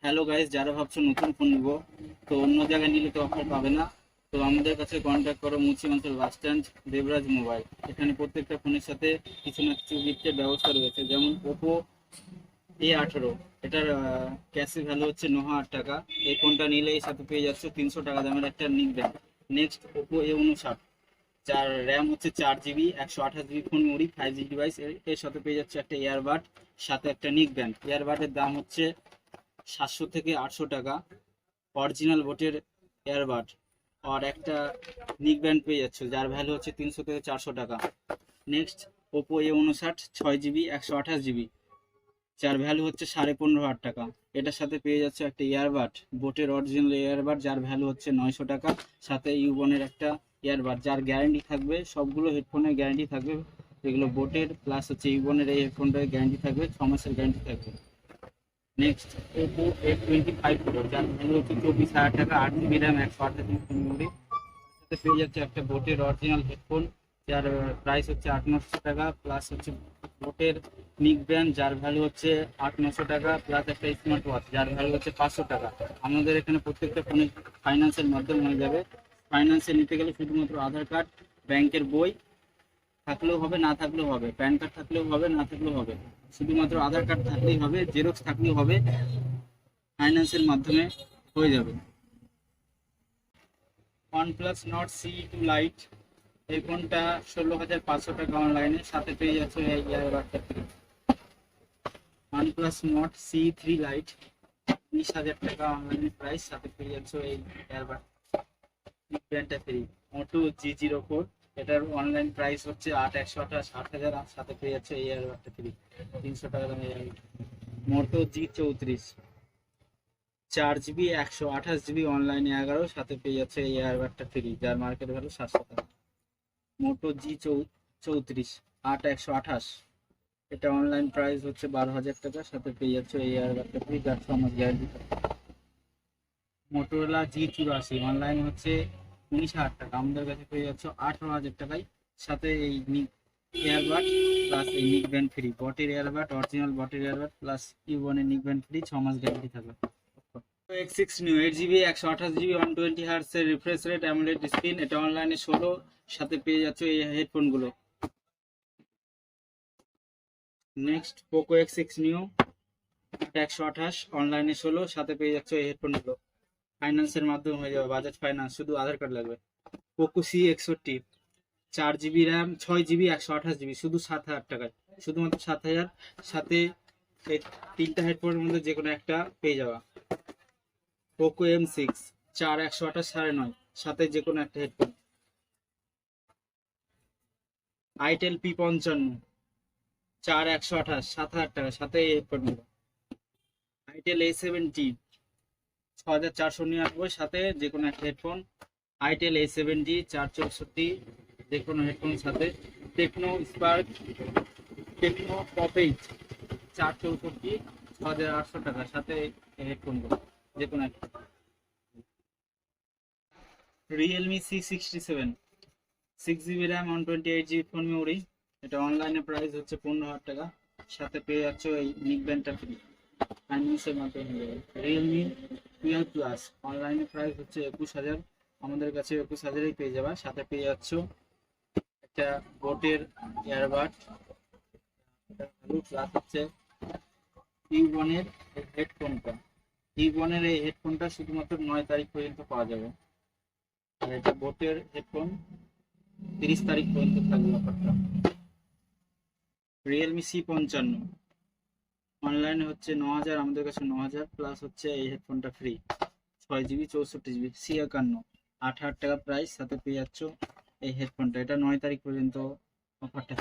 Hello guys, যারা ভাবছো নতুন ফোন নিবো তো অন্য জায়গায় নিলে তো অফার পাবে না। তো আমাদের কাছে কন্ট্যাক্ট করো মুন্সিগঞ্জের বাস স্ট্যান্ড, দেবরাজ মোবাইল। এখানে প্রত্যেকটা ফোনের সাথে কিছু না কিছু গিফটের ব্যবস্থা রয়েছে, যেমন ওপো A18। এটার ক্যাশে ভ্যালু হচ্ছে 9,000 টাকা। এই ফোনটা নিলে এর সাথে পেয়ে যাচ্ছে 300 টাকা দামের একটা নিক ব্যান্ড। নেক্সট ওপো A59, যার র্যাম হচ্ছে 4 GB, 128 GB phone memory, 5G device. এর সাথে পেয়ে যাচ্ছে একটা ইয়ারবাড, সাথে একটা নিক ব্যান্ড। ইয়ারবাডের দাম হচ্ছে 700 থেকে 800 টাকা। অরিজিনাল বোটের এয়ারবাড আর একটা নিক ব্যান্ড পেয়ে যাচ্ছে, যার ভ্যালু হচ্ছে 300 থেকে 400 টাকা। Next Oppo A59, 6 GB, 128 GB, যার ভ্যালু হচ্ছে 15,500 টাকা। এটার সাথে পেয়ে যাচ্ছে একটা ইয়ারবাড, বোটের অরিজিনাল ইয়ারবাড, যার ভ্যালু হচ্ছে 900 টাকা। সাথে ইউবনের একটা ইয়ারবাড, যার গ্যারান্টি থাকবে, সবগুলো হেডফোনের গ্যারান্টি থাকবে, যেগুলো বোটের প্লাস হচ্ছে ইউবনের এই হেডফোনটার গ্যারান্টি থাকবে, 6 মাসের গ্যারান্টি থাকবে। নেক্সট ওপো A25 প্রো, যার মূল্য হচ্ছে 24,000 টাকা, 8 জিবি র্যাম, 128 জিবি মেমোরি। সাথে পেয়ে যাচ্ছে একটা বোটের অরিজিনাল হেডফোন, যার প্রাইস হচ্ছে 800 টাকা, প্লাস হচ্ছে বোটের নিক ব্যান্ড, যার ভ্যালু হচ্ছে 800 টাকা, প্লাস একটা স্মার্ট ওয়াচ, যার ভ্যালু হচ্ছে 500 টাকা। আমাদের এখানে প্রত্যেকটা ফোনে ফাইন্যান্সের মাধ্যমে হয়ে যাবে। ফাইন্যান্সে নিতে গেলে শুধুমাত্র আধার কার্ড, ব্যাংকের বই থাকলেও হবে, না থাকলেও হবে, প্যান কার্ড থাকলেও হবে, না থাকলেও হবে, শুধুমাত্র আধার কার্ড থাকলেই হবে, জেরক্স থাকলেও হবে, ফাইন্যান্সের মাধ্যমে হয়ে যাবে। OnePlus Nord CE2 Lite, এই ফোনটা 16,500 টাকা অনলাইনে, সাথে পেয়ে যাচ্ছে এই ইয়ারবাডটা free. OnePlus Nord CE3 Lite, 20,000 টাকা অনলাইনে প্রাইস, সাথে পেয়ে যাচ্ছে এই ইয়ারবাড ব্র্যান্ডটা ফ্রি। মোটো G04, এটার অনলাইন প্রাইস হচ্ছে 8,128, 8,000, আর সাথে পেয়ে যাচ্ছে এই ইয়ারবাডটা ফ্রি, 300 টাকা দামে। মোটো G34, 4 জিবি, 128 জিবি, অনলাইনে 11, সাথে পেয়ে যাচ্ছে এই এয়ারবাডটা ফ্রি, যার মার্কেট ভ্যালু 700 টাকা। মোটো G34, 8,128, এটা অনলাইন প্রাইস হচ্ছে 12,000 টাকা, সাথে পেয়ে যাচ্ছে এই এয়ারবাডটা ফ্রি, যার 6 মাস গ্যারান্টি থাকে। মোটোরোলা G84, অনলাইন হচ্ছে 19,000 টাকা, আমাদের কাছে পেয়ে যাচ্ছে 18,000 টাকায়, সাথে এই এয়ারবাড প্লাস এই নিক ব্যান্ড ফ্রি। বটের এয়ারবাড, অরিজিনাল বটের এয়ারবাড প্লাস ইউবনের নিক ব্যান্ড ফ্রি, 6 মাস গ্যারান্টি থাকবে। X6 new, 8 GB, 128 GB, 120 hertz এর রিফ্রেশ রেট, অ্যামোলেড স্ক্রিন, এটা অনলাইনে 16, সাথে পেয়ে যাচ্ছে এই হেডফোন গুলো। নেক্সট পোকো X6 নিউ, 128, অনলাইনে 16, সাথে পেয়ে যাচ্ছে এই হেডফোন গুলো। ফাইন্যান্সের মাধ্যমে হয়ে যাবে, বাজাজ ফাইন্যান্স, শুধু আধার কার্ড লাগবে। Poco C61, 4 GB RAM, 6 GB, 128 GB, শুধু 7,000 টাকায়, শুধুমাত্র 7,000, সাথে এই তিনটা হেডফোনের মধ্যে যে কোনো একটা পেয়ে যাওয়া। পোকো M6, 4, 128, 9.5, সাথে যে কোনো একটা হেডফোন। আইটেল P55, 4, 128, 7,000 টাকা, সাথে এই হেডফোন গুলো। আইটেল A70, 6,499, সাথে যে কোনো একটা হেডফোন। আইটেল A70, 464, যে কোনো হেডফোন সাথে। টেকনো স্পার্ক, টেকনো পপ 8, 464, 6,800 টাকা, সাথে হেডফোন গুলো যে কোনো একটা। Realme C67, 6 GB RAM, 128 GB phone memory, এটা অনলাইনে প্রাইস হচ্ছে 15,000 টাকা, সাথে পেয়ে যাচ্ছ এই নিক ব্যান্ডটা ফ্রি, ফাইন্যান্সের মাধ্যমে হয়ে যাবে। রিয়েলমি 12 প্লাস, অনলাইনে প্রাইস হচ্ছে 21,000, আমাদের কাছে 21,000এই পেয়ে যাবে, সাথে পেয়ে যাচ্ছ একটা বোটের এয়ারবাড, প্লাস হচ্ছে ইউবনের হেডফোনটা। ইউবনের এই হেডফোনটা শুধুমাত্র 9 তারিখ পর্যন্ত পাওয়া যাবে, আর এটা বোটের হেডফোন, 30 তারিখ পর্যন্ত থাকবে অফারটা। রিয়েলমি C55, অনলাইনে হচ্ছে 9,000, আমাদের কাছে 9,000, প্লাস হচ্ছে এই হেডফোনটা ফ্রি, 6 জিবি, 64 জিবি। C51, 8,000 টাকা প্রাইস, সাথে পেয়ে যাচ্ছ এই হেডফোনটা, এটা 9 তারিখ পর্যন্ত অফারটা।